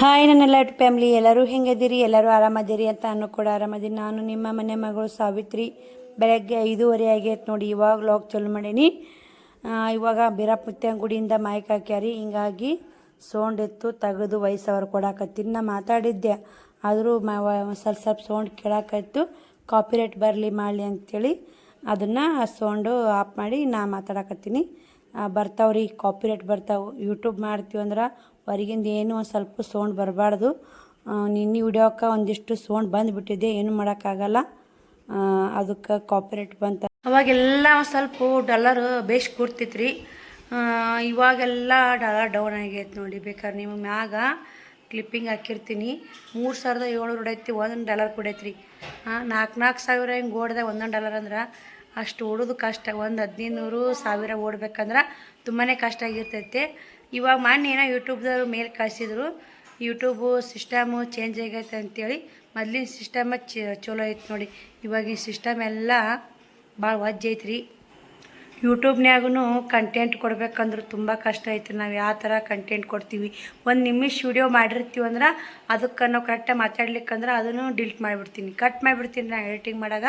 Hi ನನ್ನೆಲ್ಲ family ಎಲ್ಲರೂ ಹೆಂಗಿದ್ದೀರಿ, ಎಲ್ಲರೂ ಆರಾಮದಿರಿ ಅಂತ ಅನ್ನೋ ಕೂಡ ಆರಾಮದಿರಿ. ನಾನು ನಿಮ್ಮ ಮನೆ ಮಗಳು ಸಾವಿತ್ರಿ. ಬೆಳಗ್ಗೆ 5:30 ಆಗೈತೆ ನೋಡಿ. ಇವಾಗ ಲಾಗ್ ಚಾಲು ಮಾಡೀನಿ. ಇವಾಗ ಬೀರಪ್ಪನ ಗುಡಿಯಿಂದ ಮೈಕ್ ಹಾಕ್ಯಾರಿ, ಹಿಂಗಾಗಿ ಸೌಂಡ್ ಎತ್ತು ತೆಗೆದು ವಯಸ್ಸವ್ರು ಕೊಡಾಕತ್ತೀನಿ. ನಾ ಮಾತಾಡಿದ್ದೆ, ಆದರೂ ಸ್ವಲ್ಪ ಸೌಂಡ್ ಕೇಳಾಕತ್ತು. ಕಾಪಿರೈಟ್ ಬರಲಿ ಮಾಡಲಿ ಅಂಥೇಳಿ ಅದನ್ನು ಸೌಂಡು ಆಫ್ ಮಾಡಿ ನಾ ಮಾತಾಡಕತ್ತೀನಿ. ಬರ್ತಾವ್ರಿ, ಕಾಪಿರೈಟ್ ಬರ್ತಾವೆ. ಯೂಟ್ಯೂಬ್ ಮಾಡ್ತೀವಿ ಅಂದ್ರೆ ಹೊರಗಿಂದ ಏನು ಒಂದು ಸ್ವಲ್ಪ ಸೌಂಡ್ ಬರಬಾರ್ದು. ನಿನ್ನೆ ವಿಡಿಯೋಕ್ಕೆ ಒಂದಿಷ್ಟು ಸೌಂಡ್ ಬಂದುಬಿಟ್ಟಿದೆ, ಏನು ಮಾಡೋಕ್ಕಾಗಲ್ಲ. ಅದಕ್ಕೆ ಕಾಪಿರೈಟ್ ಬಂತ. ಅವಾಗೆಲ್ಲ ಒಂದು ಸ್ವಲ್ಪ ಡಾಲರ್ ಬೇಸ್ ಕೊಡ್ತಿತ್ರಿ. ಇವಾಗೆಲ್ಲ ಡಾಲರ್ ಡೌನ್ ಆಗೈತೆ ನೋಡಿ. ಬೇಕಾದ್ರೆ ನಿಮ್ಮ ಮ್ಯಾಗ ಕ್ಲಿಪ್ಪಿಂಗ್ ಹಾಕಿರ್ತೀನಿ. 3,700 ಹೊಡೈತಿ $1 ಕೊಡೈತ್ರಿ. 4,000 ಹಿಂಗೆ ಓಡ್ದೆ $1 ಅಂದ್ರೆ ಅಷ್ಟು ಓಡೋದು ಕಷ್ಟ. ಒಂದು 1,500-1,000 ಓಡ್ಬೇಕಂದ್ರೆ ತುಂಬಾ ಕಷ್ಟ ಆಗಿರ್ತೈತೆ. ಇವಾಗ ಮೊನ್ನೆ ಏನೋ ಯೂಟ್ಯೂಬ್ದವ್ರು ಮೇಲೆ ಕಳಿಸಿದ್ರು, ಯೂಟ್ಯೂಬು ಸಿಸ್ಟಮು ಚೇಂಜ್ ಆಗೈತೆ ಅಂತೇಳಿ. ಮೊದಲಿನ ಸಿಸ್ಟಮ ಚಲೋ ಐತೆ ನೋಡಿ. ಇವಾಗಿನ ಸಿಸ್ಟಮ್ ಎಲ್ಲ ಭಾಳ ವಜ್ಜೈತ್ರಿ. ಯೂಟ್ಯೂಬ್ನ್ಯಾಗೂ ಕಂಟೆಂಟ್ ಕೊಡ್ಬೇಕಂದ್ರೆ ತುಂಬ ಕಷ್ಟ ಐತ್ರಿ. ನಾವು ಯಾವ ಥರ ಕಂಟೆಂಟ್ ಕೊಡ್ತೀವಿ, ಒಂದು ನಿಮಿಷ ವಿಡಿಯೋ ಮಾಡಿರ್ತೀವಿ ಅಂದ್ರೆ ಅದಕ್ಕೆ ನಾವು ಕರೆಕ್ಟಾಗಿ ಮಾತಾಡ್ಲಿಕ್ಕಂದ್ರೆ ಅದನ್ನು ಡಿಲೀಟ್ ಮಾಡಿಬಿಡ್ತೀನಿ, ಕಟ್ ಮಾಡಿಬಿಡ್ತೀನಿ. ನಾನು ಎಡಿಟಿಂಗ್ ಮಾಡಾಗ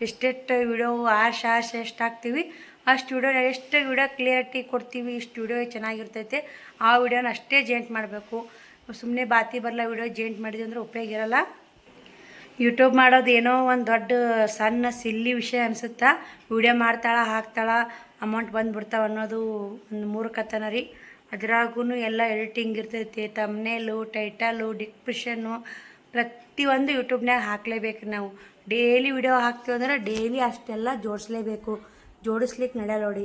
ಎಷ್ಟೆಷ್ಟು ವಿಡಿಯೋ ಆರ್ಸ್ ಎಷ್ಟು ಹಾಕ್ತೀವಿ ಅಷ್ಟು ವಿಡಿಯೋ, ಎಷ್ಟು ವಿಡಿಯೋ ಕ್ಲಿಯರಿಟಿ ಕೊಡ್ತೀವಿ, ಇಷ್ಟು ವಿಡಿಯೋ ಚೆನ್ನಾಗಿರ್ತೈತೆ. ಆ ವಿಡಿಯೋನ ಅಷ್ಟೇ ಜೇಂಟ್ ಮಾಡಬೇಕು. ಸುಮ್ಮನೆ ಬಾತಿ ಬರಲ್ಲ ವಿಡಿಯೋ ಜೇಂಟ್ ಮಾಡಿದ್ವಿ ಅಂದ್ರೆ ಉಪಯೋಗ ಇರಲ್ಲ. ಯೂಟ್ಯೂಬ್ ಮಾಡೋದು ಏನೋ ಒಂದು ದೊಡ್ಡ ಸಣ್ಣ ಸಿಲ್ಲಿ ವಿಷಯ ಅನಿಸುತ್ತಾ. ವಿಡಿಯೋ ಮಾಡ್ತಾಳೆ ಹಾಕ್ತಾಳೆ ಅಮೌಂಟ್ ಬಂದುಬಿಡ್ತಾವೆ ಅನ್ನೋದು ಒಂದು ಮೂರ್ಖತನ ರೀ. ಅದ್ರಾಗೂ ಎಲ್ಲ ಎಡಿಟಿಂಗ್ ಇರ್ತೈತಿ, ತಮ್ನೇಲು, ಟೈಟಲು, ಡಿಸ್ಕ್ರಿಪ್ಷನ್ನು ಪ್ರತಿಯೊಂದು ಯೂಟ್ಯೂಬ್ನಾಗ ಹಾಕಲೇಬೇಕು. ನಾವು ಡೈಲಿ ವಿಡಿಯೋ ಹಾಕ್ತೀವಿ ಅಂದ್ರೆ ಡೈಲಿ ಅಷ್ಟೆಲ್ಲ ಜೋಡಿಸ್ಲೇಬೇಕು. ಜೋಡಿಸ್ಲಿಕ್ಕೆ ನಡೆಯಲ್ಲ ನೋಡಿ.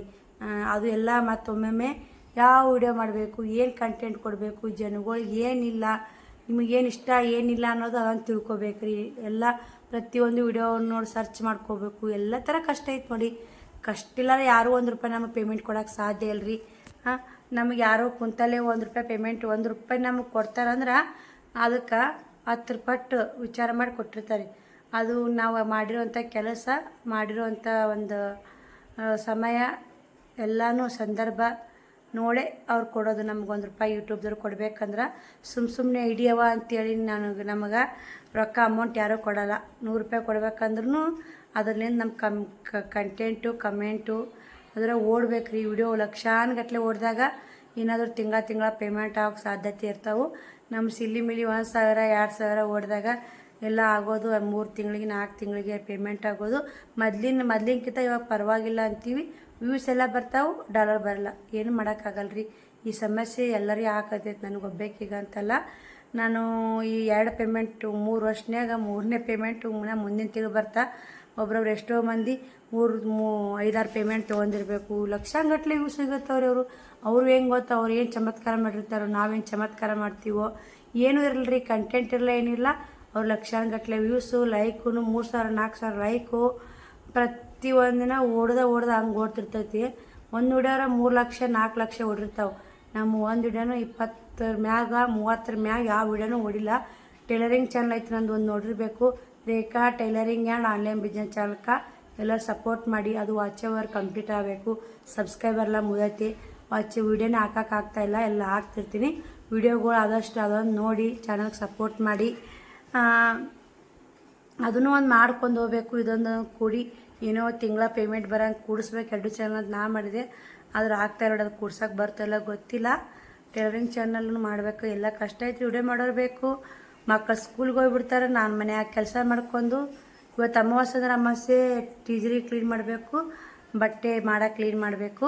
ಅದು ಎಲ್ಲ ಮತ್ತೊಮ್ಮೆ ಯಾವ ವಿಡಿಯೋ ಮಾಡಬೇಕು, ಏನು ಕಂಟೆಂಟ್ ಕೊಡಬೇಕು, ಜನಗಳಿಗೆ ಏನಿಲ್ಲ, ನಿಮಗೇನು ಇಷ್ಟ ಏನಿಲ್ಲ ಅನ್ನೋದು ಅದನ್ನು ತಿಳ್ಕೊಬೇಕ್ರಿ. ಎಲ್ಲ ಪ್ರತಿಯೊಂದು ವಿಡಿಯೋ ನೋಡಿ ಸರ್ಚ್ ಮಾಡ್ಕೋಬೇಕು. ಎಲ್ಲ ಥರ ಕಷ್ಟ ಐತೆ ನೋಡಿ. ಕಷ್ಟ ಇಲ್ಲಾರ ಯಾರೂ $1 ನಮಗೆ ಪೇಮೆಂಟ್ ಕೊಡೋಕ್ಕೆ ಸಾಧ್ಯ ಇಲ್ಲರಿ. ನಮಗೆ ಯಾರೋ ಕುಂತಲ್ಲೇ $1 ಪೇಮೆಂಟ್ $1 ನಮಗೆ ಕೊಡ್ತಾರಂದ್ರೆ ಅದಕ್ಕೆ 10 ಪಟ್ಟು ವಿಚಾರ ಮಾಡಿ ಕೊಟ್ಟಿರ್ತಾರೆ. ಅದು ನಾವು ಮಾಡಿರೋವಂಥ ಕೆಲಸ, ಮಾಡಿರೋವಂಥ ಒಂದು ಸಮಯ ಎಲ್ಲನೂ ಸಂದರ್ಭ ನೋಡೇ ಅವ್ರು ಕೊಡೋದು. ನಮ್ಗೆ $1 ಯೂಟ್ಯೂಬ್ದವ್ರು ಕೊಡ್ಬೇಕಂದ್ರೆ ಸುಮ್ಮನೆ ಹಿಡಿಯವ ಅಂತೇಳಿ ನಮಗೆ ರೊಕ್ಕ ಅಮೌಂಟ್ ಯಾರೂ ಕೊಡೋಲ್ಲ. $100 ಕೊಡ್ಬೇಕಂದ್ರೂ ಅದರಿಂದ ನಮ್ಮ ಕಂಟೆಂಟು ಕಮೆಂಟು ಅದರ ಓಡ್ಬೇಕ್ರಿ. ವಿಡಿಯೋ ಲಕ್ಷಾನುಗಟ್ಟಲೆ ಓಡಿದಾಗ ಏನಾದರೂ ತಿಂಗಳ ಪೇಮೆಂಟ್ ಆಗೋಕ್ಕೆ ಸಾಧ್ಯತೆ ಇರ್ತಾವೆ. ನಮ್ಮ ಸಿಲ್ಲಿ ಮಿಲಿ 1,000 2,000 ಓಡಿದಾಗ ಎಲ್ಲ ಆಗೋದು 3 ತಿಂಗಳಿಗೆ 4 ತಿಂಗಳಿಗೆ ಪೇಮೆಂಟ್ ಆಗೋದು. ಮೊದಲಿನಕ್ಕಿಂತ ಇವಾಗ ಪರವಾಗಿಲ್ಲ ಅಂತೀವಿ. ವ್ಯೂಸ್ ಎಲ್ಲ ಬರ್ತಾವೆ, ಡಾಲರ್ ಬರಲ್ಲ. ಏನು ಮಾಡೋಕ್ಕಾಗಲ್ರಿ. ಈ ಸಮಸ್ಯೆ ಎಲ್ಲರಿಗೂ ಹಾಕತೈತೆ, ನನಗೆ ಒಬ್ಬೇಕೀಗ ಅಂತಲ್ಲ. ನಾನು ಈ 2 ಪೇಮೆಂಟು 3 ವರ್ಷನ್ಯಾಗ 3ನೇ ಪೇಮೆಂಟು ಮುಂದಿನ ತಿಂಗಳು ಬರ್ತಾ. ಒಬ್ರೊಬ್ರು ಎಷ್ಟೋ ಮಂದಿ 5-6 ಪೇಮೆಂಟ್ ತೊಗೊಂಡಿರ್ಬೇಕು. ಲಕ್ಷಾನುಗಟ್ಟಲೆ ವ್ಯೂಸ್ ಸಿಗುತ್ತವ್ರಿ ಅವರು. ಅವ್ರು ಹೆಂಗೆ ಗೊತ್ತಾ, ಅವ್ರು ಏನು ಚಮತ್ಕಾರ ಮಾಡಿರ್ತಾರೋ, ನಾವೇನು ಚಮತ್ಕಾರ ಮಾಡ್ತೀವೋ ಏನೂ ಇರಲ್ರಿ. ಕಂಟೆಂಟ್ ಇರಲ್ಲ, ಏನಿಲ್ಲ. ಅವ್ರು ಲಕ್ಷಾನುಗಟ್ಟಲೆ ವ್ಯೂಸು, ಲೈಕು 3,000-4,000 ಲೈಕು ಪ್ರತಿಯೊಂದಿನ ಓಡ್ದ ಹಂಗೆ ಓಡ್ತಿರ್ತೈತಿ. ಒಂದು ವಿಡಿಯೋರ 3 ಲಕ್ಷ 4 ಲಕ್ಷ ಓಡಿರ್ತಾವೆ. ನಮ್ಮ ಒಂದು ವಿಡಿಯೋನು 20 ಮ್ಯಾಗ 30 ಮ್ಯಾಗ ಯಾವ ವಿಡಿಯೋನೂ ಓಡಿಲ್ಲ. ಟೈಲರಿಂಗ್ ಚಾನಲ್ ಐತೆ ನಂದು, ಒಂದು ನೋಡಿರಬೇಕು. ರೇಖಾ ಟೈಲರಿಂಗ್ ಆ್ಯಂಡ್ ಆನ್ಲೈನ್ ಬಿಸ್ನೆಸ್ ಚಾನಲ್ಕ ಎಲ್ಲರೂ ಸಪೋರ್ಟ್ ಮಾಡಿ. ಅದು ವಾಚ್ ಅವರ್ ಕಂಪ್ಲೀಟ್ ಆಗಬೇಕು. ಸಬ್ಸ್ಕ್ರೈಬರ್ಲ್ಲ ಮುಗಿದೈತಿ. ವಿಡಿಯೋನೇ ಹಾಕೋಕ್ಕಾಗ್ತಾಯಿಲ್ಲ, ಎಲ್ಲ ಹಾಕ್ತಿರ್ತೀನಿ. ವಿಡಿಯೋಗಳು ಆದಷ್ಟು ಅದೊಂದು ನೋಡಿ ಚಾನಲ್ಗೆ ಸಪೋರ್ಟ್ ಮಾಡಿ. ಅದನ್ನು ಒಂದು ಮಾಡ್ಕೊಂಡು ಹೋಗ್ಬೇಕು. ಇದೊಂದು ಕೂಡಿ ಏನೋ ತಿಂಗಳ ಪೇಮೆಂಟ್ ಬರೋಂಗೆ ಕೂಡಿಸ್ಬೇಕು. 2 ಚಾನಲ್ ಅಂತ ನಾ ಮಾಡಿದೆ, ಆದ್ರೆ ಆಗ್ತಾ ಇರೋದು. ಅದು ಕೂಡ್ಸೋಕೆ ಬರ್ತಾಯಿಲ್ಲ, ಗೊತ್ತಿಲ್ಲ. ಟೈಲರಿಂಗ್ ಚಾನಲ್ನು ಮಾಡಬೇಕು. ಎಲ್ಲ ಕಷ್ಟ ಐತಿ. ವಿಡಿಯೋ ಮಾಡೋರು ಬೇಕು. ಮಕ್ಕಳು ಸ್ಕೂಲ್ಗೆ ಹೋಗ್ಬಿಡ್ತಾರೆ, ನಾನು ಮನ್ಯಾಗ ಕೆಲಸ ಮಾಡ್ಕೊಂಡು. ಇವತ್ತು ಅಮಾವಾಸ್ಯೆ ಅಂದ್ರೆ ಅಮಾವಾಸ್ಯೆ ಟೀಜರಿ ಕ್ಲೀನ್ ಮಾಡಬೇಕು, ಬಟ್ಟೆ ಮಾಡೋಕೆ ಕ್ಲೀನ್ ಮಾಡಬೇಕು.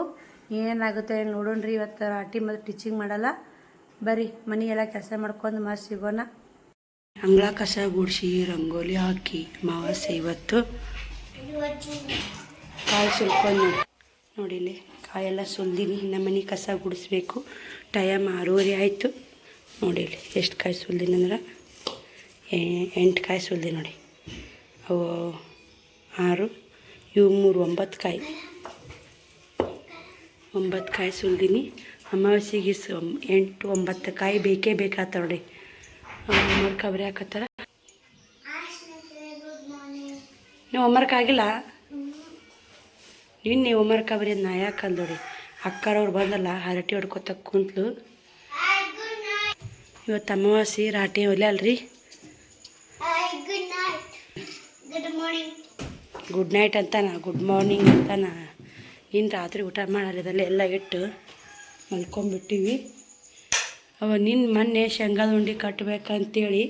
ಏನಾಗುತ್ತೆ ನೋಡೋಣ್ರಿ. ಇವತ್ತು ರಾಟಿ ಮತ್ತು ಟೀಚಿಂಗ್ ಮಾಡಲ್ಲ. ಬರೀ ಮನೆ ಎಲ್ಲ ಕೆಲಸ ಮಾಡ್ಕೊಂಡು ಮತ್ತೆ ಸಿಗೋಣ. ಅಂಗಳ ಕಸ ಗುಡಿಸಿ ರಂಗೋಲಿ ಹಾಕಿ ಅಮಾವಾಸ್ಯೆ ಇವತ್ತು. ಕಾಯಿ ಸುಲ್ಕೊಂಡು ನೋಡಿಲಿ, ಕಾಯೆಲ್ಲ ಸುಲ್ದಿನಿ. ಇನ್ನು ಮನೆ ಕಸ ಗುಡಿಸ್ಬೇಕು. ಟೈಮ್ 6:30 ಆಯಿತು. ನೋಡಿಲಿ ಎಷ್ಟು ಕಾಯಿ ಸುಲ್ದಿನಿ ಅಂದ್ರೆ 8 ಕಾಯಿ ಸುಲ್ದಿ ನೋಡಿ. ಅವು 6 ಇವು 3 9 ಕಾಯಿ. 9 ಕಾಯಿ ಸುಲ್ದಿನಿ. ಅಮಾವಾಸ್ಯೆಗೆ 8-9 ಕಾಯಿ ಬೇಕೇ ಬೇಕಾಗ್ತಾವ ನೋಡಿ. ಹೋಮ್ವರ್ಕ್ ಅವ್ರೆ ಹಾಕತ್ತಾರ. ನೀವು ಹೋಮ್ವರ್ಕ್ ಆಗಿಲ್ಲ? ನಿನ್ನೆ ಹೋಮ್ವರ್ಕ್ ಅವ್ರಿ ಅದು ನಾ ಯಾಕಂದ್ ನೋಡಿ. ಅಕ್ಕರವ್ರು ಬಂದಲ್ಲ, ಹರಟಿ ಹೊಡ್ಕೊತ ಕುಂತ್ಲು. ಇವತ್ತು ಅಮಾವಾಸ್ಯೆ ರಾಟಿ ಒಲೆ ಅಲ್ರಿ. ಗುಡ್ ನೈಟ್ ಅಂತಾನ, ಗುಡ್ ಮಾರ್ನಿಂಗ್ ಅಂತಾನ. ಇನ್ನು ರಾತ್ರಿ ಊಟ ಮಾಡಲ್ಲ ಎಲ್ಲ ಇಟ್ಟು ಮಲ್ಕೊಂಬಿಟ್ಟಿವಿ. ನಿನ್ನ ಮೊನ್ನೆ ಶೇಂಗಾದ ಉಂಡೆ ಕಟ್ಟಬೇಕಂತೇಳಿ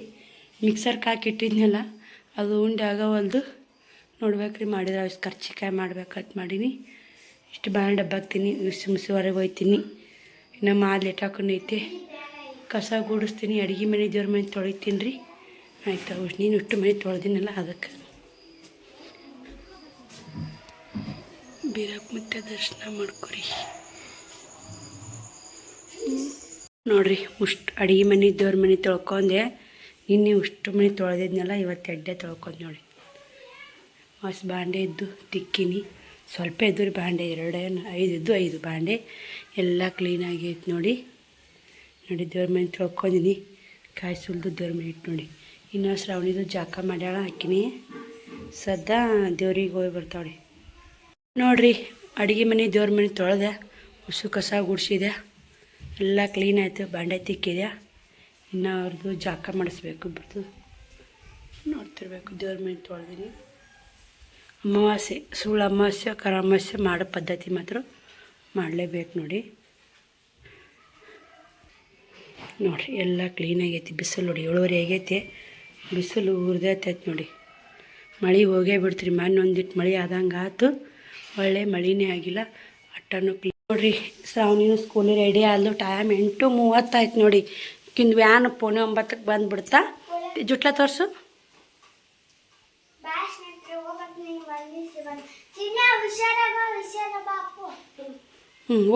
ಮಿಕ್ಸರ್ಗೆ ಹಾಕಿಟ್ಟಿದ್ನಲ್ಲ, ಅದು ಉಂಡೆ ಆಗವಲ್ದು. ನೋಡ್ಬೇಕ್ರಿ, ಮಾಡಿದ್ರೆ ಅಷ್ಟು ಕರ್ಚಿಕಾಯಿ ಮಾಡ್ಬೇಕಂತ ಮಾಡೀನಿ. ಇಷ್ಟು ಬಾಳೆ ಡಬ್ಬ ಹಾಕ್ತೀನಿ, ಹೊರಗೆ ಹೋಗ್ತೀನಿ. ಇನ್ನು ಮಾಲ್ ಲೇಟ್ ಹಾಕೊಂಡೈತೆ, ಕಸ ಗೂಡಿಸ್ತೀನಿ, ಅಡುಗೆ ಮನೆ ದೇವ್ರ ಮನೆ ತೊಳಿತೀನಿ ರೀ. ಆಯ್ತು, ನೀನು ಇಷ್ಟು ಮನೆ ತೊಳೆದಿನಲ್ಲ ಅದಕ್ಕೆ. ಬೀರಪ್ಪ ಮತ್ತೆ ದರ್ಶನ ಮಾಡ್ಕೊರಿ ನೋಡ್ರಿ. ಅಡುಗೆ ಮನೆ ದೇವ್ರ ಮನೆ ತೊಳ್ಕೊಂಡೆ. ನಿನ್ನೆ ಉಷ್ಟು ಮನೆ ತೊಳೆದಿದ್ನಲ್ಲ, ಇವತ್ತು ಎಡ್ಡೆ ತೊಳ್ಕೊಂಡೆ ನೋಡಿ. ಮಸ್ತ್ ಬಾಂಡೆ ಇದ್ದು ತಿಕ್ಕಿನಿ. ಸ್ವಲ್ಪ ಇದ್ದು ರೀ ಬಾಂಡೆ, 5 ಬಾಂಡೆ ಎಲ್ಲ ಕ್ಲೀನಾಗಿ ಐತೆ ನೋಡಿ. ದೇವ್ರ ಮನೆ ತೊಳ್ಕೊಂಡಿನಿ. ಕಾಯಿ ಸುಲಿದು ದೇವ್ರ ಮನೆ ಇಟ್ಟು ನೋಡಿ. ಇನ್ನು ಶ್ರಾವಣಿದು ಜಾಕ ಮಾಡ್ಯಾಳ ಹಾಕಿನಿ. ಸದ್ದ ದೇವ್ರಿಗೆ ಹೋಗಿ ಬರ್ತಾವೆ ನೋಡ್ರಿ. ಅಡುಗೆ ಮನೆ ದೇವ್ರ ಮನೆ ತೊಳೆದೆ, ಉಸು ಕಸ ಗುಡಿಸಿದೆ, ಎಲ್ಲ ಕ್ಲೀನ್ ಆಯಿತು. ಬಾಂಡೆ ತಿಕ್ಕಿದೆ. ಇನ್ನು ಅವ್ರದ್ದು ಜಾಕ ಮಾಡಿಸ್ಬೇಕು, ಬಿಡ್ತು ನೋಡ್ತಿರ್ಬೇಕು. ದೇವ್ರ ಮನೆ ತೊಳೆದಿನಿ. ಅಮಾವಾಸ್ಯೆ, ಸುಳ್ಳು ಅಮಾವಾಸ್ಯೆ, ಕರ ಅಮಾವಾಸ್ಯೆ ಮಾಡೋ ಪದ್ಧತಿ ಮಾತ್ರ ಮಾಡಲೇಬೇಕು ನೋಡಿ. ನೋಡಿರಿ ಎಲ್ಲ ಕ್ಲೀನಾಗೈತಿ. ಬಿಸಿಲು ನೋಡಿ 7:30 ಆಗೈತಿ. ಬಿಸಿಲು ಉರ್ದೈತೆ ನೋಡಿ. ಮಳೆ ಹೋಗೇ ಬಿಡ್ತೀರಿ. ಮೊನ್ನೆ ಒಂದಿಟ್ಟು ಮಳೆ ಆದಂಗೆ ಆಯ್ತು, ಒಳ್ಳೆ ಮಳೆನೇ ಆಗಿಲ್ಲ. ಅಟ್ಟನ್ನು ನೋಡಿರಿ. ಶ್ರಾವಣಿನೂ ಸ್ಕೂಲಿಗೆ ರೆಡಿ ಆದ್ಲು. ಟೈಮ್ 8:30 ಆಯ್ತು ನೋಡಿ. ಕಿಂದು ವ್ಯಾನ್ 9:45ಕ್ಕೆ ಬಂದುಬಿಡ್ತಾ. ಜುಟ್ಲ ತೋರಿಸು.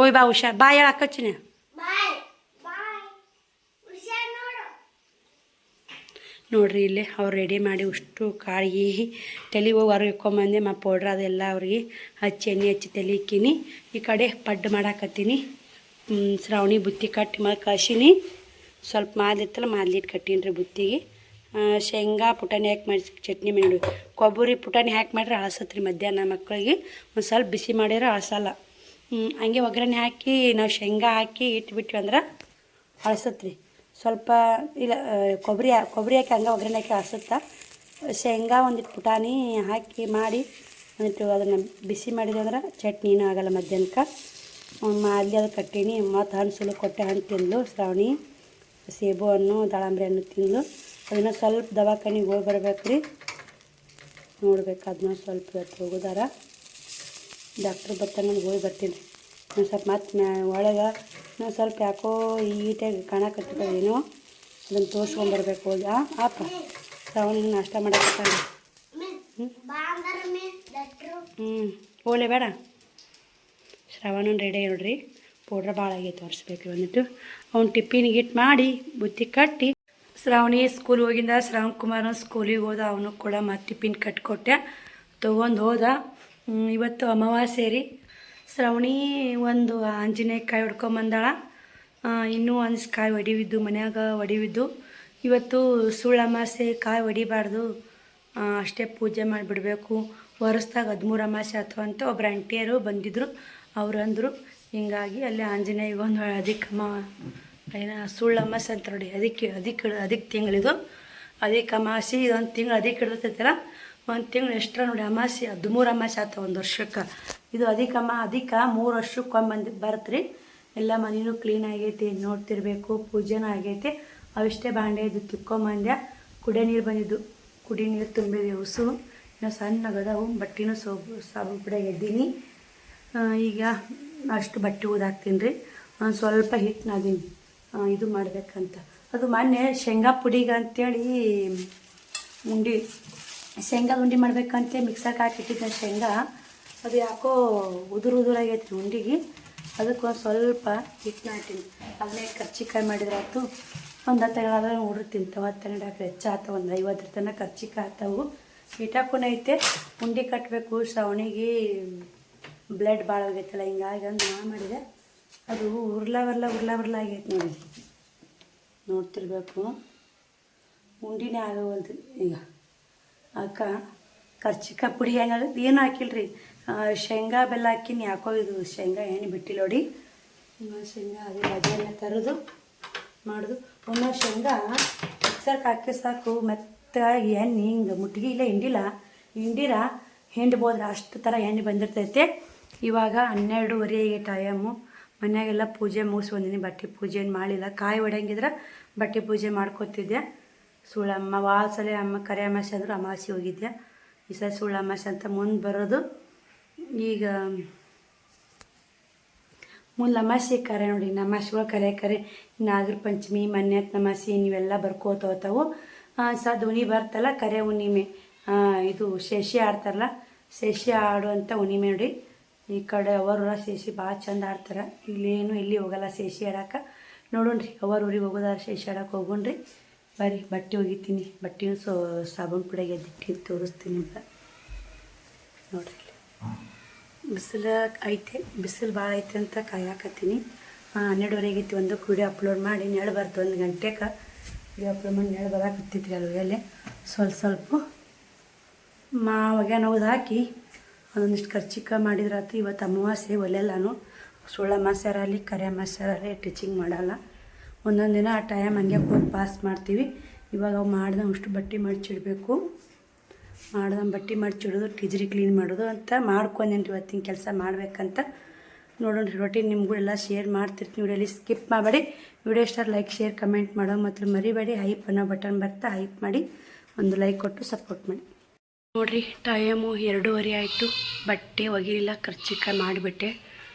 ಓಯ್ ಬಾ ಹುಷಾರ್. ಬಾಯ್ ಹೇಳಕ್ಕಚ್ಚಿನ ನೋಡ್ರಿ. ಇಲ್ಲೇ ಅವ್ರು ರೆಡಿ ಮಾಡಿ ಉಷ್ಟು ಕಾಳಿಗೆ ತಲೆ ಹೋಗಿ ಹೊರಗೆ ಇಕ್ಕೊಂಬಂದೆ. ಪೌಡ್ರ್ ಅದೆಲ್ಲ ಅವ್ರಿಗೆ ಹಚ್ಚಿ ಎಣ್ಣೆ ಹಚ್ಚಿ ತಲೆ ಇಕ್ಕೀನಿ. ಈ ಕಡೆ ಪಡ್ಡು ಮಾಡಾಕತ್ತೀನಿ. ಶ್ರಾವಣಿ ಬುತ್ತಿ ಕಟ್ಟಿ ಕಳ್ಸೀನಿ. ಸ್ವಲ್ಪ ಮಾದ್ಲಿತ್ತಲ್ಲ, ಮಾದ್ಲಿಟ್ಟು ಕಟ್ಟೀನಿ ರೀ ಬುತ್ತಿಗೆ. ಶೇಂಗಾ ಪುಟಾಣಿ ಹಾಕಿ ಮಾಡಿ ಚಟ್ನಿ ಮಾಡಿ, ಕೊಬ್ಬರಿ ಪುಟಾಣಿ ಹಾಕಿ ಮಾಡಿದ್ರೆ ಅಳಸತ್ರಿ. ಮಧ್ಯಾಹ್ನ ಮಕ್ಕಳಿಗೆ ಒಂದು ಸ್ವಲ್ಪ ಬಿಸಿ ಮಾಡಿದ್ರೆ ಅಳಸಲ್ಲ. ಹಂಗೆ ಒಗ್ಗರಣೆ ಹಾಕಿ ನಾವು ಶೇಂಗಾ ಹಾಕಿ ಇಟ್ಬಿಟ್ವಿ ಅಂದ್ರೆ ಅಳಸತ್ರಿ. ಸ್ವಲ್ಪ ಇಲ್ಲ ಕೊಬ್ಬರಿ ಹಾಕಿ ಹಂಗೆ ಒಗ್ಗರಣೆ ಹಾಕಿ ಅಳಸುತ್ತಾ. ಶೇಂಗಾ ಒಂದಿಟ್ಟು ಪುಟಾಣಿ ಹಾಕಿ ಮಾಡಿ ಒಂದಿಟ್ಟು ಅದನ್ನು ಬಿಸಿ ಮಾಡಿದೆ ಅಂದ್ರೆ ಚಟ್ನಿನೂ ಆಗೋಲ್ಲ. ಮಧ್ಯಾಹ್ನಕ್ಕೆ ಮಾದ್ಲಿ ಅದು ಕಟ್ಟೀನಿ. ಮತ್ತು ಹಣ್ಣು ಸುಲು ಕೊಟ್ಟೆ. ಹಣ್ಣು ತಿಂದು ಶ್ರಾವಣಿ ಸೇಬು ಹಣ್ಣು ದಾಳಂಬ್ರಿ ಹಣ್ಣು ತಿಂದು. ಅದನ್ನು ಸ್ವಲ್ಪ ದವಾಖಾನಿಗೆ ಹೋಗಿ ಬರ್ಬೇಕು ರೀ. ನೋಡ್ಬೇಕು ಅದನ್ನ ಸ್ವಲ್ಪ ಇವತ್ತು ಹೋಗೋದಾರ. ಡಾಕ್ಟ್ರ್ ಬರ್ತಾನೆ ಹೋಗಿ ಬರ್ತೀನಿ ರೀ. ಒಂದು ಸ್ವಲ್ಪ ಮತ್ತೆ ಒಳಗೆ ನಾನು ಸ್ವಲ್ಪ ಯಾಕೋ ಈಟಾಗಿ ಕಾಣಕತ್ತಿದ್ದೇನೋ, ಅದನ್ನು ತೋರಿಸ್ಕೊಂಬರ್ಬೇಕು ಹೋಗಿ. ಆಪ ಶ್ರಾವಣಿ ನಾಷ್ಟ ಮಾಡಕತ್ತಾನೆ. ಓಲೆ ಬೇಡ. ಶ್ರಾವಣ ರೆಡಿ ನೋಡ್ರಿ. ಪೌಡ್ರ್ ಭಾಳ ಆಗೈತೆ, ತೋರಿಸ್ಬೇಕು ಬಂದಿಟ್ಟು. ಅವ್ನು ಟಿಫಿನ್ಗೆ ಇಟ್ಟು ಮಾಡಿ ಬುತ್ತಿ ಕಟ್ಟಿ. ಶ್ರಾವಣಿ ಸ್ಕೂಲ್ ಹೋಗಿಂದ ಶ್ರಾವಣ್ ಕುಮಾರನ ಸ್ಕೂಲಿಗೆ ಹೋದ. ಅವನು ಕೂಡ ಮತ್ತು ಟಿಫಿನ್ ಕಟ್ಕೊಟ್ಟೆ, ತೊಗೊಂಡು ಹೋದ. ಇವತ್ತು ಅಮಾವಾಸ್ಯೆ ರೀ. ಶ್ರಾವಣಿ ಒಂದು ಆಂಜನೇಯ ಕಾಯಿ ಹೊಡ್ಕೊಂಬಂದಾಳ. ಇನ್ನೂ ಒಂದು ಕಾಯಿ ಒಡಿವಿದ್ದು ಮನ್ಯಾಗ ಒಡಿವಿದ್ದು. ಇವತ್ತು ಸುಳ್ಳು ಅಮಾವಾಸ್ಯೆ, ಕಾಯಿ ಹೊಡಿಬಾರ್ದು, ಅಷ್ಟೇ ಪೂಜೆ ಮಾಡಿಬಿಡ್ಬೇಕು. ವರ್ಷದಾಗ 13 ಅಮಾವಾಸ್ಯೆ ಅಥವಾ ಅಂತ ಒಬ್ಬರು ಆಂಟಿಯರು ಬಂದಿದ್ದರು. ಅವ್ರು ಅಂದರು. ಹಿಂಗಾಗಿ ಅಲ್ಲಿ ಆಂಜನೇಯಗೆ ಒಂದು ಏನೋ ಸುಳ್ಳು ಅಮಾವಾಸ್ಯೆ ಅಂತ ನೋಡಿ. ಅದಕ್ಕೆ ತಿಂಗಳಿದು ಅದಕ್ಕೆ ಅಮಾವಾಸ್ಯೆ. ಇದೊಂದು ತಿಂಗಳು ಅದಕ್ಕೆ ಇರ್ತೈತಲ್ಲ, ಒಂದು ತಿಂಗಳು ಎಕ್ಸ್ಟ್ರಾ ನೋಡಿ. ಅಮಾವಾಸ್ಯೆ 13 ಅಮಾವಾಸ್ಯೆ ಆತ ಒಂದು ವರ್ಷಕ್ಕೆ. ಇದು ಅದಕ್ಕೆ 3 ವರ್ಷಕ್ಕೊಮ್ಮೆ ಬರುತ್ತೆ ರೀ. ಎಲ್ಲ ಮನೆಯೂ ಕ್ಲೀನ್ ಆಗೈತಿ, ನೋಡ್ತಿರ್ಬೇಕು. ಪೂಜೆನೂ ಆಗೈತೆ. ಅವಿಷ್ಟೇ ಬಾಂಡೆ ಇದು ತಿಕ್ಕೊಂಬಂದೆ. ಕುಡಿಯೋ ನೀರು ಬಂದಿದ್ದು, ಕುಡಿ ನೀರು ತುಂಬಿದೆ ಉಸು. ಇನ್ನು ಸಣ್ಣಗದವು. ಬಟ್ಟೆನೂ ಸಾಬು ಕೂಡ ಎದ್ದೀನಿ. ಈಗ ಅಷ್ಟು ಬಟ್ಟೆ ಊದಾಕ್ತೀನಿ ರೀ. ಸ್ವಲ್ಪ ಹಿಟ್ಟು ನಾದೀನಿ ಇದು ಮಾಡಬೇಕಂತ. ಅದು ಮೊನ್ನೆ ಶೇಂಗಾ ಪುಡಿಗೆ ಅಂಥೇಳಿ ಶೇಂಗಾ ಉಂಡೆ ಮಾಡ್ಬೇಕಂತ ಮಿಕ್ಸರ್ಗೆ ಹಾಕಿಟ್ಟಿದ್ದೆ ಶೇಂಗಾ. ಅದು ಯಾಕೋ ಉದುರಾಗೈತಿ ಉಂಡಿಗೆ. ಅದಕ್ಕೆ ಒಂದು ಸ್ವಲ್ಪ ಹಿಟ್ಟು ಹಾಕ್ತೀನಿ. ಅದನ್ನೇ ಕರ್ಚಿಕಾಯಿ ಮಾಡಿದ್ರಾಯ್ತು. ಒಂದು 10 ತಿಂಗಳಾದ್ರೆ ಹುಡ್ರು ತಿಂತಾವೆ. 10 ಹಾಕಿ ಹೆಚ್ಚಾಗ್ತಾವೆ. ಒಂದು 50 ತನಕ ಕರ್ಚಿಕಾಯಿ ಆಗ್ತಾವೆ. ಹಿಟ್ಟಾಕೊಂಡು ಐತೆ. ಉಂಡೆ ಕಟ್ಟಬೇಕು. ಶ್ರಾವಣಿಗೆ ಬ್ಲಡ್ ಭಾಳ ಆಗೈತಲ್ಲ, ಹಿಂಗಾಗಿ ಒಂದು ಮಾಡಿದೆ. ಅದು ಉರ್ಲಾ ಆಗೈತೆ ನೋಡಿ. ನೋಡ್ತಿರ್ಬೇಕು. ಉಂಡಿನೇ ಆಗೋವಲ್ದು ಈಗ. ಅಕ್ಕ ಕರ್ಚಿಕಾಯಿ ಪುಡಿ ಹೆಂಗಾಗುತ್ತೆ ಏನೂ ಹಾಕಿಲ್ರಿ. ಶೇಂಗಾ ಬೆಲ್ಲ ಹಾಕಿನಿ. ಯಾಕೋ ಇದು ಶೇಂಗಾ ಎಣ್ಣೆ ಬಿಟ್ಟಿಲ್ಲ ನೋಡಿ. ಶೇಂಗಾ ಅದೇ ಮಧ್ಯಾಹ್ನ ತರೋದು ಮಾಡೋದು. ಪುನಃ ಶೇಂಗಾ ಮಿಕ್ಸರ್ಗೆ ಹಾಕಿ ಸಾಕು ಮೆತ್ತಾಗಿ ಎಣ್ಣೆ ಹಿಂಗೆ ಮುಟ್ಟಿಗೆ ಇಲ್ಲ ಹಿಂಡಿರ ಹಿಂಡ್ಬೋದ್ರೆ ಅಷ್ಟು ಥರ ಎಣ್ಣೆ ಬಂದಿರ್ತೈತೆ. ಇವಾಗ 12:30 ಟೈಮು. ಮನೆಯಾಗೆಲ್ಲ ಪೂಜೆ ಮುಗಿಸಿ ಬಂದೀನಿ. ಬಟ್ಟೆ ಪೂಜೆ ಏನು ಮಾಡಿಲ್ಲ. ಕಾಯಿ ಹೊಡೆಯಂಗಿದ್ರೆ ಬಟ್ಟೆ ಪೂಜೆ ಮಾಡ್ಕೋತಿದ್ದೆ. ಸುಳ್ಳಮ್ಮ ವಾಸಲೆ ಅಮ್ಮ ಕರೆ ಅಮಾಸೆ ಅಂದರು ಅಮಾವಾಸ್ಯೆ ಹೋಗಿದ್ದೆ. ಈ ಸಲ ಸುಳ್ಳು ಅಮಾಸೆ ಅಂತ ಮುಂದೆ ಬರೋದು. ಈಗ ಮುಂದೆ ಅಮಾಸೆ ಕರೆ ನೋಡಿ, ಅಮಾಸೆಗಳು ಕರೆ ನಾಗರ ಪಂಚಮಿ ಮನ್ಯತ್ ನಮಾಸೆ ನೀವೆಲ್ಲ ಬರ್ಕೋತಾವು. ಹುಣ್ಣಿ ಬರ್ತಲ್ಲ ಕರೆ ಹುಣ್ಣಿಮೆ, ಇದು ಶಶಿ ಆಡ್ತಾರಲ್ಲ, ಶಶಿ ಆಡುವಂಥ ಹುಣ್ಣಿಮೆ ನೋಡಿ. ಈ ಕಡೆ ಅವರು ಶಶಿ ಭಾಳ ಚಂದ ಆಡ್ತಾರೆ. ಇಲ್ಲಿ ಹೋಗಲ್ಲ ಶಶಿ ಆಡಕ್ಕೆ. ನೋಡೋಣ್ರಿ ಅವ್ರ ಊರಿಗೆ ಹೋಗೋದಾದ್ರೆ ಶಶಿ ಆಡಕ್ಕೆ ಹೋಗೋಣ್ರಿ. ಬರ್ರಿ ಬಟ್ಟೆ ಒಗಿತೀನಿ. ಬಟ್ಟೆನೂ ಸಾಬೂನು ಪುಡಿಗೆ ಎದ್ದಿಟ್ಟು ತೋರಿಸ್ತೀನಿ ಅಂತ ನೋಡ್ರಿ. ಬಿಸಿಲು ಐತೆ, ಬಿಸಿಲು ಭಾಳ ಐತೆ ಅಂತ ಕಾಯಾಕತ್ತೀನಿ. 12:30 ಆಗೈತಿ. ಒಂದು ವಿಡಿಯೋ ಅಪ್ಲೋಡ್ ಮಾಡಿ ನೆರಳು ಬರ್ತು 1 ಗಂಟೆಗೆ ವಿಡಿಯೋ ಅಪ್ಲೋಡ್ ಮಾಡಿ ನೆರಳು ಬರಾಕತ್ತಿದ್ರಿ ಅಲ್ಲಿಗೆಲ್ಲೇ ಸ್ವಲ್ಪ ಒಗ್ಯಾನ ಹೋಗಿ ಹಾಕಿ ಅದೊಂದಿಷ್ಟು ಖರ್ಚಿಕ ಮಾಡಿದ್ರಾತು. ಇವತ್ತು ಅಮಾವಾಸ್ಯೆ ಒಲೆಲ್ಲಾನು ಸುಳ್ಳು ಅಮಾಸ್ಯರಲ್ಲಿ ಕರೆ ಅಮಾಸ್ಯರಲ್ಲಿ ಟೀಚಿಂಗ್ ಮಾಡಲ್ಲ. ಒಂದೊಂದು ದಿನ ಆ ಟೈಮ್ ಹಂಗೆ ಕೂತ್ ಪಾಸ್ ಮಾಡ್ತೀವಿ. ಇವಾಗ ಅವು ಅಷ್ಟು ಬಟ್ಟೆ ಮಡ್ಚಿಡಬೇಕು. ಬಟ್ಟೆ ಮಡ್ಚಿಡೋದು ಟಿಜ್ರಿ ಕ್ಲೀನ್ ಮಾಡೋದು ಅಂತ ಮಾಡ್ಕೊಂಡೇನ್ರಿ. ಇವತ್ತಿನ ಕೆಲಸ ಮಾಡ್ಬೇಕಂತ ನೋಡೋಣ್ರಿ. ರೊಟೀನ್ ನಿಮಗೂ ಎಲ್ಲ ಶೇರ್ ಮಾಡ್ತಿರ್ತೀನಿ. ವಿಡಿಯೋಲಿ ಸ್ಕಿಪ್ ಮಾಡಬೇಡಿ. ವಿಡಿಯೋ ಇಷ್ಟ ಲೈಕ್ ಶೇರ್ ಕಮೆಂಟ್ ಮಾಡೋ ಮತ್ತು ಮರಿಬೇಡಿ. ಹೈಪ್ ಅನ್ನೋ ಬಟನ್ ಬರ್ತಾ ಹೈಪ್ ಮಾಡಿ ಒಂದು ಲೈಕ್ ಕೊಟ್ಟು ಸಪೋರ್ಟ್ ಮಾಡಿ. ನೋಡಿರಿ ಟೈಮು 2:30 ಆಯಿತು. ಬಟ್ಟೆ ಒಗಿಲಿಲ್ಲ, ಖರ್ಚಿಕ ಮಾಡಿಬಿಟ್ಟೆ.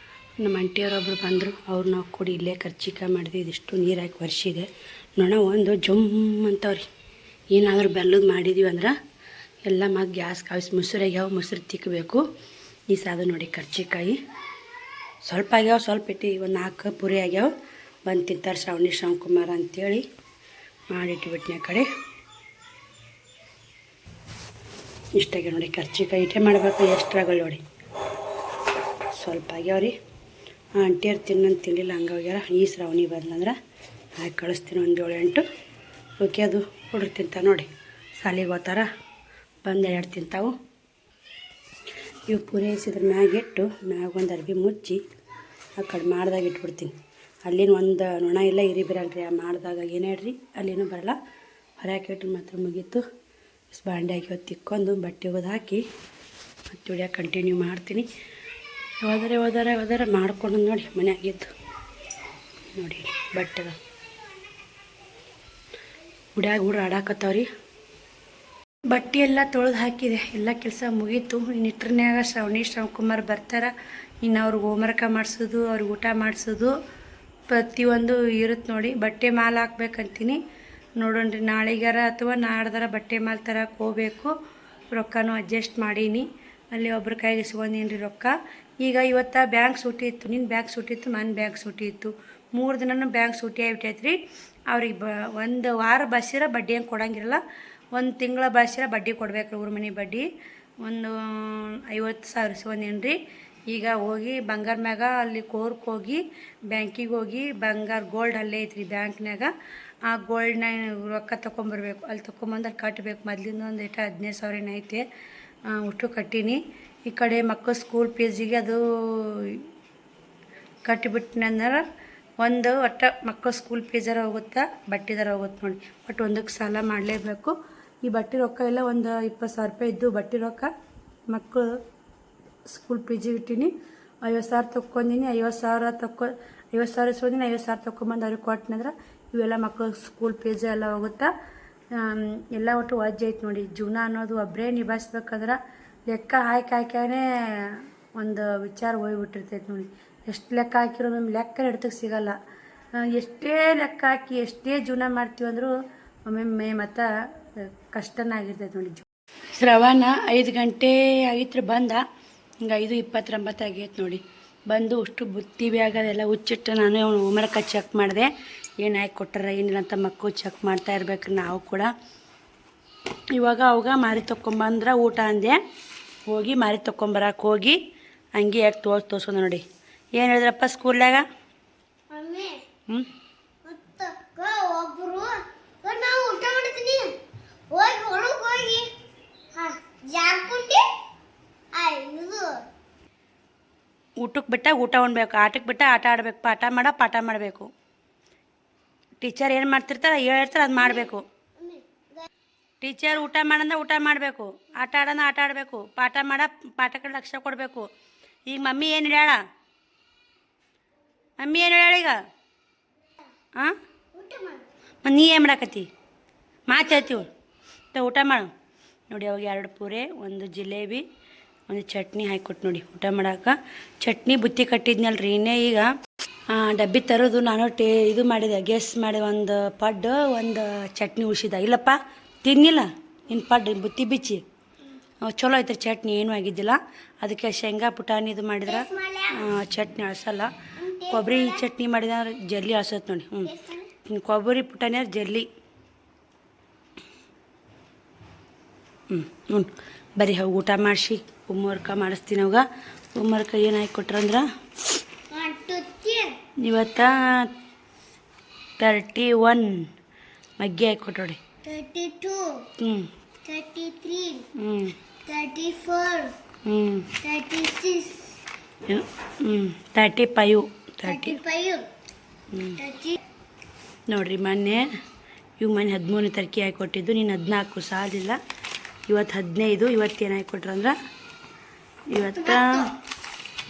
ನಮ್ಮ ಆಂಟಿಯವರೊಬ್ಬರು ಬಂದರು, ಅವ್ರು ನಾವು ಕೂಡಿ ಇಲ್ಲೇ ಖರ್ಚಿಕ ಮಾಡಿದ್ವಿ. ಇದಿಷ್ಟು ನೀರು ಹಾಕಿ ವರ್ಷಿದೆ. ನೊಣ ಒಂದು ಜುಮ್ ಅಂತವ್ರಿ. ಏನಾದರೂ ಬೆಲ್ಲದು ಮಾಡಿದ್ದೀವಿ ಅಂದ್ರೆ ಎಲ್ಲ ಮತ್ತು ಗ್ಯಾಸ್ ಕಾಯಿಸಿ ಮೊಸರಾಗ್ಯಾವ, ಮೊಸರು ತಿಕ್ಕಬೇಕು. ಈ ಸಾದು ನೋಡಿ ಖರ್ಚಿಕಾಯಿ ಸ್ವಲ್ಪ ಆಗ್ಯಾವ, ಸ್ವಲ್ಪ ಇಟ್ಟು ಒಂದು 4 ಪುರಿ ಆಗ್ಯಾವ. ಬಂದು ತಿಂತಾರೆ ಶ್ರಾವಣಿ ಶ್ರಾವಣಕುಮಾರ ಅಂಥೇಳಿ ಮಾಡಿಟ್ಬಿಟ್ಟಿನ ಕಡೆ. ಇಷ್ಟಾಗ್ಯಾವ ನೋಡಿ ಖರ್ಚಿಕಾಯಿ. ಇಟ್ಟೆ ಮಾಡಬೇಕು, ಎಷ್ಟ್ರಾಗಲ್ಲ ನೋಡಿ. ಸ್ವಲ್ಪ ಆಗ್ಯಾವ್ರಿ. ಆಂಟಿಯರು ತಿನ್ನಂತ ತಿನ್ನಲಿಲ್ಲ, ಹಂಗೆ ಹೋಗ್ಯಾರ. ಈ ಶ್ರಾವಣಿ ಬಂದ್ಲಂದ್ರೆ ಹಾಕಿ ಕಳಿಸ್ತೀನಿ 1 7 8. ಓಕೆ, ಅದು ಹುಡುಗ್ರು ತಿಂತ ನೋಡಿ. ಸಾಲಿಗೆ ಹೋಗ್ತಾರ ಬಂದು 2 ತಿಂತಾವು. ಇವು ಪೂರೈಸಿದ್ರ ಮ್ಯಾಗಿಟ್ಟು ಮ್ಯಾಗೊಂದು ಅರ್ಬಿ ಮುಚ್ಚಿ ಆ ಕಡೆ ಮಾಡ್ದಾಗ ಇಟ್ಬಿಡ್ತೀನಿ. ಅಲ್ಲಿನ ಒಂದು ನೊಣ ಇಲ್ಲ ಇರಿ ಬರಲ್ರಿ. ಆ ಮಾಡಿದಾಗ ಏನೇ ಹೇಳ್ರಿ ಅಲ್ಲಿನೂ ಬರಲ್ಲ. ಹೊರಕ್ಕೆ ಇಟ್ಟು ಮಾತ್ರ ಮುಗೀತು. ಬಾಂಡೆ ಹಾಕಿ ಹೊತ್ತು ತಿಕ್ಕೊಂಡು ಬಟ್ಟೆ ಒಗೆದು ಹಾಕಿ ಮತ್ತು ವಿಡಿಯೋ ಕಂಟಿನ್ಯೂ ಮಾಡ್ತೀನಿ. ಹೋದರೆ ಮಾಡ್ಕೊಂಡು ನೋಡಿ ಮನೆಯಾಗಿದ್ದು ನೋಡಿ. ಬಟ್ಟೆದ ಹುಡ್ಯಾಗ ಆಡಾಕತ್ತವ್ರಿ. ಬಟ್ಟೆ ಎಲ್ಲ ತೊಳೆದು ಹಾಕಿದೆ. ಎಲ್ಲ ಕೆಲಸ ಮುಗೀತು. ಇನ್ನು ಇಟ್ರನ್ಯಾಗ ಶ್ರಾವಣಿ ಶ್ರಾವಣಕುಮಾರ್ ಬರ್ತಾರೆ. ಇನ್ನು ಅವ್ರಿಗೆ ಹೋಮ್ವರ್ಕ ಮಾಡಿಸೋದು, ಅವ್ರಿಗೆ ಊಟ ಮಾಡಿಸೋದು ಪ್ರತಿಯೊಂದು ಇರುತ್ತೆ ನೋಡಿ. ಬಟ್ಟೆ ಮಾಲು ಹಾಕ್ಬೇಕಂತೀನಿ. ನೋಡೋಣ್ರಿ ನಾಳೆಗಾರ ಅಥವಾ ನಾಡ್ದಾರ ಬಟ್ಟೆ ಮಾಲು ತರಕ್ಕೆ ಹೋಗ್ಬೇಕು. ರೊಕ್ಕನೂ ಅಡ್ಜಸ್ಟ್ ಮಾಡೀನಿ. ಅಲ್ಲಿ ಒಬ್ರ ಕೈಗೆ ಇಸ್ಕೊಂಡೀನಿ ರೊಕ್ಕ. ಈಗ ಇವತ್ತು ಬ್ಯಾಂಕ್ ಸೂಟಿ ಇತ್ತು, ನಿನ್ನ ಬ್ಯಾಂಕ್ ಸೂಟಿ ಇತ್ತು, ನನ್ನ ಬ್ಯಾಂಕ್ ಸೂಟಿ ಇತ್ತು. 3 ದಿನನೂ ಬ್ಯಾಂಕ್ ಸೂಟಿ ಆಗಿಬಿಟ್ಟೈತ್ರಿ. ಅವ್ರಿಗೆ 1 ವಾರ ಬಸ್ಸಿರ ಬಡ್ಡಿ ಹಂಗೆ ಕೊಡೋಂಗಿರಲ್ಲ. 1 ತಿಂಗಳ ಬಸ್ಸಿರ ಬಡ್ಡಿ ಕೊಡ್ಬೇಕು. ಊರ ಮನೆ ಬಡ್ಡಿ ಒಂದು 50,000 ಇಸ್ಕೊಂಡೀನಿ. ಈಗ ಹೋಗಿ ಬಂಗಾರ ಮ್ಯಾಗ ಅಲ್ಲಿ ಕೋರ್ಕ್ ಹೋಗಿ ಬ್ಯಾಂಕಿಗೆ ಹೋಗಿ ಬಂಗಾರ ಗೋಲ್ಡ್ ಅಲ್ಲೇ ಐತ್ರಿ ಬ್ಯಾಂಕ್ನಾಗ. ಆ ಗೋಲ್ಡ್ನ ರೊಕ್ಕ ತೊಗೊಂಬರ್ಬೇಕು. ಅಲ್ಲಿ ತೊಗೊಂಬಂದು ಅಲ್ಲಿ ಕಟ್ಟಬೇಕು. ಮೊದಲಿಂದ ಒಂದು 15,000 ಐತೆ. ಅಷ್ಟು ಕಟ್ಟೀನಿ. ಈ ಕಡೆ ಮಕ್ಕಳು ಸ್ಕೂಲ್ ಫೀಸಿಗೆ ಅದು ಕಟ್ಟಿಬಿಟ್ಟಿನಂದ್ರೆ ಒಂದು ಮಕ್ಕಳು ಸ್ಕೂಲ್ ಫೀಸರ ಹೋಗುತ್ತಾ, ಬಟ್ಟೆದಾರ ಹೋಗುತ್ತೆ ನೋಡಿ. ಬಟ್ ಒಂದಕ್ಕೆ ಸಾಲ ಮಾಡಲೇಬೇಕು. ಈ ಬಟ್ಟೆ ರೊಕ್ಕ ಎಲ್ಲ ಒಂದು 20,000 ರೂಪಾಯಿ ಇದ್ದು ಬಟ್ಟೆ ರೊಕ್ಕ ಮಕ್ಕಳು ಸ್ಕೂಲ್ ಫೀಸಿಗೆ ಇಟ್ಟೀನಿ. 50,000 ತೊಗೊಂಡಿನಿ. 50,000 ಇಸ್ಕೊಂಡಿನಿ. 50,000 ತೊಗೊಂಬಂದು ಅವ್ರಿಗೆ ಕೊಟ್ಟನಂದ್ರೆ ಇವೆಲ್ಲ ಮಕ್ಕಳು ಸ್ಕೂಲ್ ಫೀಸ್ ಎಲ್ಲ ಹೋಗುತ್ತಾ. ಎಲ್ಲ ಒಟ್ಟು ವಜ್ಜೆ ಐತೆ ನೋಡಿ. ಜೀವನ ಅನ್ನೋದು ಒಬ್ಬರೇ ನಿಭಾಯಿಸ್ಬೇಕಾದ್ರೆ ಲೆಕ್ಕ ಹಾಕಾನೇ ಒಂದು ವಿಚಾರ ಹೋಗ್ಬಿಟ್ಟಿರ್ತೈತೆ ನೋಡಿ. ಎಷ್ಟು ಲೆಕ್ಕ ಹಾಕಿರೋ ನಮ್ಮ ಲೆಕ್ಕ ಹಿಡ್ತಕ್ಕೆ ಸಿಗಲ್ಲ. ಎಷ್ಟೇ ಲೆಕ್ಕ ಹಾಕಿ ಎಷ್ಟೇ ಜೀವನ ಮಾಡ್ತೀವಿ ಅಂದರೂ ಒಮ್ಮೊಮ್ಮೆ ಮತ್ತು ಕಷ್ಟನೇ ಆಗಿರ್ತೈತೆ ನೋಡಿ. ಶ್ರವಣ 5 ಗಂಟೆ ಆಗಿತ್ತು ಬಂದ. ಹಿಂಗೆ 5:29 ಆಗೈತೆ ನೋಡಿ. ಬಂದು ಅಷ್ಟು ಬುತ್ತಿ ಬ್ಯಾಗ್ ಅದೆಲ್ಲ ಹುಚ್ಚಿಟ್ಟು ನಾನು ಅವನು ಹೋಮ್ವರ್ಕ ಚೆಕ್ ಮಾಡಿದೆ. ಏನು ಹಾಕಿ ಕೊಟ್ಟಾರ ಏನಿಲ್ಲ ಅಂತ ಮಕ್ಕಳು ಚೆಕ್ ಮಾಡ್ತಾ ಇರ್ಬೇಕು ನಾವು ಕೂಡ. ಇವಾಗ ಅವಾಗ ಮಾರಿ ತೊಗೊಂಬಂದ್ರೆ ಊಟ ಅಂದೆ. ಹೋಗಿ ಮಾರಿ ತೊಗೊಂಬರಕ್ಕೆ ಹೋಗಿ ಹಂಗೆ ಯಾಕೆ ತೋರ್ಸ್ಕೊಂಡು ನೋಡಿ. ಏನು ಹೇಳಿದ್ರಪ್ಪ ಸ್ಕೂಲ್ನಾಗ? ಊಟಕ್ಕೆ ಬಿಟ್ಟಾಗ ಊಟ ಉಣ್ಬೇಕು, ಆಟಕ್ಕೆ ಬಿಟ್ಟ ಆಟ ಆಡಬೇಕು, ಪಾಠ ಮಾಡಬೇಕು. ಟೀಚರ್ ಏನು ಮಾಡ್ತಿರ್ತಾರೆ ಹೇಳಿರ್ತಾರೆ ಅದು ಮಾಡಬೇಕು. ಟೀಚರ್ ಊಟ ಮಾಡಂದ್ರೆ ಊಟ ಮಾಡಬೇಕು, ಆಟ ಆಡೋಣ ಆಟ ಆಡಬೇಕು, ಪಾಠ ಕಡೆ ಲಕ್ಷ್ಯ ಕೊಡಬೇಕು. ಈಗ ಮಮ್ಮಿ ಏನು ಹೇಳ್ಯಾಳ? ಮಮ್ಮಿ ಏನು ಹೇಳ್ಯಾಳ ಈಗ? ಹಾಂ, ನೀ ಏನು ಮಾಡಾಕತ್ತಿ? ಮಾತು ಹೇಳ್ತೀವಿ ಊಟ ಮಾಡು. ನೋಡಿ ಅವಾಗ 2 ಪೂರೆ, 1 ಜಿಲೇಬಿ, 1 ಚಟ್ನಿ ಹಾಕಿಕೊಟ್ಟು ನೋಡಿ ಊಟ ಮಾಡಾಕ. ಚಟ್ನಿ ಬುತ್ತಿ ಕಟ್ಟಿದ್ನಲ್ರಿ, ಇನ್ನೇ ಈಗ ಡಬ್ಬಿ ತರೋದು ನಾನು ಇದು ಮಾಡಿದೆ, ಗೆಸ್ ಮಾಡಿ 1 ಪಡ್ಡು 1 ಚಟ್ನಿ ಉಳಿಸಿದ. ಇಲ್ಲಪ್ಪ ತಿನ್ನಿಲ್ಲ ಇನ್ನು ಪಡ್ಡು ಬುತ್ತಿ ಬಿಚ್ಚಿ. ಚಲೋ ಐತ್ರಿ ಚಟ್ನಿ, ಏನೂ ಆಗಿದ್ದಿಲ್ಲ. ಅದಕ್ಕೆ ಶೇಂಗಾ ಪುಟಾಣಿ ಇದು ಮಾಡಿದ್ರೆ ಚಟ್ನಿ ಅಳ್ಸಲ್ಲ. ಕೊಬ್ಬರಿ ಚಟ್ನಿ ಮಾಡಿದ್ರೆ ಜಲ್ಲಿ ಅಳ್ಸತ್ತೆ ನೋಡಿ. ಕೊಬ್ಬರಿ ಪುಟಾಣಿ ಜಲ್ಲಿ. ಬರೀ ಹೋಗಿ ಊಟ ಮಾಡಿಸಿ ಹೋಮ್ವರ್ಕ ಮಾಡಿಸ್ತೀನಿ. ಅವಾಗ ಹೋಮ್ವರ್ಕ ಏನು ಹಾಕಿ ಇವತ್ತು 31 ಮಗ್ಗಿ ಹಾಕಿ 32 33 34 36 35 ನೋಡಿರಿ. ಮೊನ್ನೆ 13ನೇ ತಾರೀಕಿಗೆ ಹಾಕಿಕೊಟ್ಟಿದ್ದು, ನೀನು 14 ಸಾಲಿಲ್ಲ. ಇವತ್ತು 15. ಇವತ್ತೇನು ಹಾಕಿಕೊಟ್ರಂದ್ರೆ ಇವತ್ತು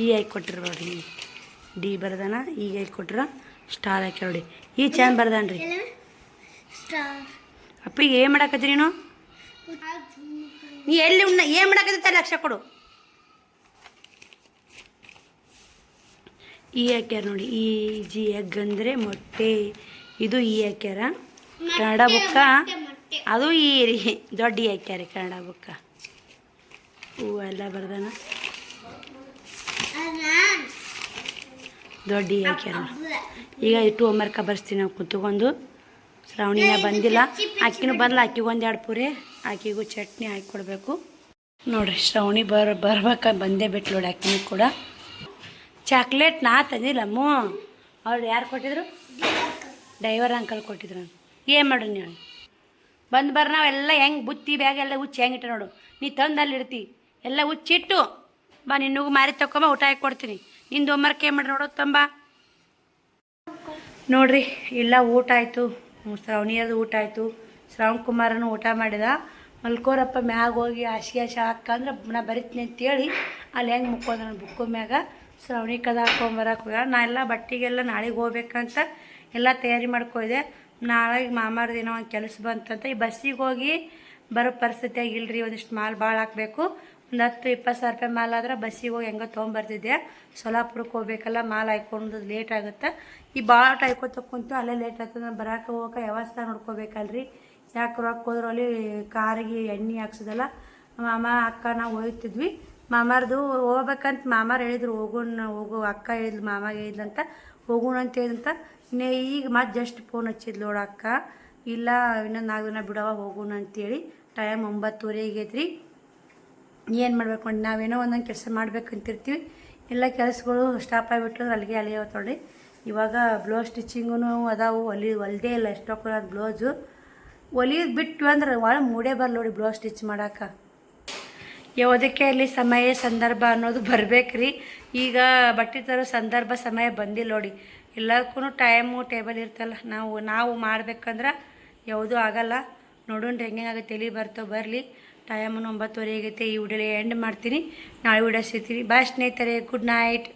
ಈ ಹಾಕಿಕೊಟ್ರಿ ನೋಡಿರಿ. ಡಿ ಬರ್ದಾನ, ಈಗ ಹಾಕಿಕೊಟ್ರ ಸ್ಟಾರ್ ಹಾಕಿ ನೋಡಿ. ಈ ಚಂದ ಬರ್ದಾನ್ರಿ. ಅಪ್ಪ ಈಗ ಏನು ಮಾಡಾಕತ್ತಿ ನೀನು? ನೀ ಎಲ್ಲಿ ಏನು ಮಾಡಾಕತ್ತಿ ಲಕ್ಷ್ಯ ಕೊಡು. ಈ ಹಾಕ್ಯಾರ ನೋಡಿ. ಈ ಜಿ ಎಗ್ ಅಂದರೆ ಮೊಟ್ಟೆ. ಇದು ಈ ಹಾಕ್ಯಾರ. ಕನ್ನಡ ಬುಕ್ಕ ಅದು ಈ ರೀ ದೊಡ್ಡ ಈ ಹಾಕ್ಯಾರ ಕನ್ನಡ ಬುಕ್ಕ. ಹೂವು ಎಲ್ಲ ಬರ್ದಾನ. ದೊಡ್ಡ ಈ ಹಾಕ್ಯಾರ. ಈಗ ಇಟ್ಟು ಹೋಮ್ವರ್ಕ ಬರ್ಸ್ತೀನಿ ನಾವು ಕುತ್ಕೊಂಡು. ಶ್ರಾವಣಿನ ಬಂದಿಲ್ಲ, ಆಕಿನೂ ಬಂದಲ್ಲ. ಆಕಿಗೆ 1-2 ಪೂರೆ, ಆಕಿಗೂ ಚಟ್ನಿ ಹಾಕಿ ಕೊಡಬೇಕು ನೋಡಿರಿ. ಶ್ರಾವಣಿ ಬರ್ಬೇಕ ಬಂದೇ ಬಿಟ್ಟು ನೋಡಿ. ಆಕಿನೂ ಕೂಡ ಚಾಕ್ಲೇಟ್ ನಾ ತಂದಿಲ್ಲಮ್ಮ, ಅವ್ರು ಯಾರು ಕೊಟ್ಟಿದ್ರು? ಡ್ರೈವರ್ ಅಂಕಲ್ ಕೊಟ್ಟಿದ್ರು. ಏನು ಮಾಡ್ರಿ ನೀವು? ಬಂದು ನಾವೆಲ್ಲ ಹೆಂಗೆ ಬುತ್ತಿ ಬ್ಯಾಗ್ ಎಲ್ಲ ಹುಚ್ಚಿ ಹೆಂಗಿಟ್ಟು ನೋಡು. ನೀ ತಂದು ಅಲ್ಲಿ ಇಡ್ತಿ ಎಲ್ಲ ಹುಚ್ಚಿಟ್ಟು ಬಾ. ನಿನ್ನಗೂ ಮಾರಿ ತಗೊಂಬ, ಊಟ ಹಾಕಿ ಕೊಡ್ತೀನಿ. ನಿಂದು ಹೋಮ್ವರ್ಕ್ ಏನು ಮಾಡಿ ನೋಡೋ ತಂಬ. ನೋಡಿರಿ ಇಲ್ಲ ಊಟ ಆಯಿತು. ಶ್ರಾವಣಿಯದು ಊಟ ಆಯಿತು. ಶ್ರಾವಣ್ ಕುಮಾರನು ಊಟ ಮಾಡಿದ. ಮಲ್ಕೋರಪ್ಪ ಮ್ಯಾಗ ಹೋಗಿ ಹಾಸಿಗೆ ಹಾಕ ಅಂದ್ರೆ ನಾ ಬರಿತೀನಿ ಅಂತೇಳಿ ಅಲ್ಲಿ ಹೆಂಗೆ ಮುಕ್ಕೋದ ನನ್ನ ಬುಕ್ಕು ಮ್ಯಾಗ. ಶ್ರಾವಣಿ ಕದ ಹಾಕೊಂಬರಕ್ಕೆ ಹೋಗ. ನಾ ಎಲ್ಲ ಬಟ್ಟೆಗೆಲ್ಲ ನಾಳೆಗೆ ಹೋಗ್ಬೇಕಂತ ಎಲ್ಲ ತಯಾರಿ ಮಾಡ್ಕೋದೆ. ನಾಳೆ ಮಾಮಾರ್ದು ಏನೋ ಒಂದು ಕೆಲಸ ಬಂತಂತ ಈ ಬಸ್ಸಿಗೆ ಹೋಗಿ ಬರೋ ಪರಿಸ್ಥಿತಿ ಆಗಿಲ್ಲರಿ. ಒಂದಿಷ್ಟು ಮಾಲ್ ಭಾಳ ಹಾಕಬೇಕು. ಒಂದು 10-20 ಸಾವಿರ ರೂಪಾಯಿ ಮಾಲ್ ಆದ್ರೆ ಬಸ್ಸಿಗೆ ಹೋಗಿ ಹೆಂಗೋ ತೊಗೊಂಬರ್ತಿದ್ದೆ. ಸೊಲಾಪುರಕ್ಕೆ ಹೋಗ್ಬೇಕಲ್ಲ, ಮಾಲ್ ಹಾಕ್ಕೊಂಡು ಲೇಟ್ ಆಗುತ್ತೆ. ಈ ಭಾಳ ಹಾಯ್ಕೋತ ಕುಂತು ಅಲ್ಲೇ ಲೇಟ್ ಆಗ್ತದೆ. ಬರೋಕೆ ಹೋಗೋಕೆ ವ್ಯವಸ್ಥೆ ನೋಡ್ಕೋಬೇಕಲ್ರಿ. ಯಾಕೆ ರೊಕ್ಕ ಹೋದ್ರು ಅಲ್ಲಿ ಕಾರಿಗೆ ಎಣ್ಣೆ ಹಾಕ್ಸೋದಲ್ಲ. ಮಾಮ ಅಕ್ಕ ನಾವು ಹೋಗ್ತಿದ್ವಿ. ಮಾಮಾರ್ದು ಹೋಗ್ಬೇಕಂತ ಮಾಮಾರು ಹೇಳಿದ್ರು. ಹೋಗು ಅಕ್ಕ ಹೇಳಿದ್ಲು, ಮಾಮಾಗ ಹೇಳಿದ್ಲಂತ ಹೋಗೋಣ ಅಂತ ಹೇಳಿದಂತ. ಇನ್ನೇ ಈಗ ಮತ್ತೆ ಜಸ್ಟ್ ಫೋನ್ ಹಚ್ಚಿದ್ಲು ನೋಡು ಅಕ್ಕ. ಇಲ್ಲ ಇನ್ನೊಂದು 4 ದಿನ ಬಿಡವ ಹೋಗೋಣ ಅಂತೇಳಿ. ಟೈಮ್ 9:30 ಆಗೈತ್ರಿ. ಏನು ಮಾಡ್ಬೇಕು ನೋಡಿ, ನಾವೇನೋ ಒಂದೊಂದು ಕೆಲಸ ಮಾಡ್ಬೇಕಂತಿರ್ತೀವಿ. ಎಲ್ಲ ಕೆಲಸಗಳು ಸ್ಟಾಪ್ ಆಗಿಬಿಟ್ರೆ ಅಲ್ಲಿಗೆ ಹೊತ್ತೊಳ್ಳಿ. ಇವಾಗ ಬ್ಲೌಸ್ ಸ್ಟಿಚಿಂಗೂ ಅದಾವು. ಹೊಲ್ದೇ ಇಲ್ಲ ಎಷ್ಟೊಕ್ಕ ಅದು ಬ್ಲೌಸು. ಹೊಲಿಯೋದು ಬಿಟ್ಟು ಅಂದ್ರೆ ಭಾಳ ಮೂಡೇ ಬರಲ್ಲ ನೋಡಿ ಬ್ಲೌಸ್ ಸ್ಟಿಚ್ ಮಾಡೋಕೆ. ಯಾವುದಕ್ಕೆ ಅಲ್ಲಿ ಸಮಯ ಸಂದರ್ಭ ಅನ್ನೋದು ಬರ್ಬೇಕ್ರಿ. ಈಗ ಬಟ್ಟೆ ತರೋ ಸಂದರ್ಭ ಸಮಯ ಬಂದಿಲ್ಲ ನೋಡಿ. ಎಲ್ಲದಕ್ಕೂ ಟೈಮು ಟೇಬಲ್ ಇರ್ತಲ್ಲ. ನಾವು ಮಾಡ್ಬೇಕಂದ್ರೆ ಯಾವುದೂ ಆಗಲ್ಲ. ನೋಡೋಣ್ರಿ ಹೆಂಗೆ ತಲೆ ಬರಲಿ. ಟೈಮನ್ನು 9:30 ಆಗೈತೆ. ಈ ವಿಡಿಯೋಲಿ ಎಂಡ್ ಮಾಡ್ತೀನಿ. ನಾಳೆ ವಿಡಿಯೋ ಸಿಗ್ತೀನಿ. ಬಾಯ್ ಸ್ನೇಹಿತರೆ, ಗುಡ್ ನೈಟ್.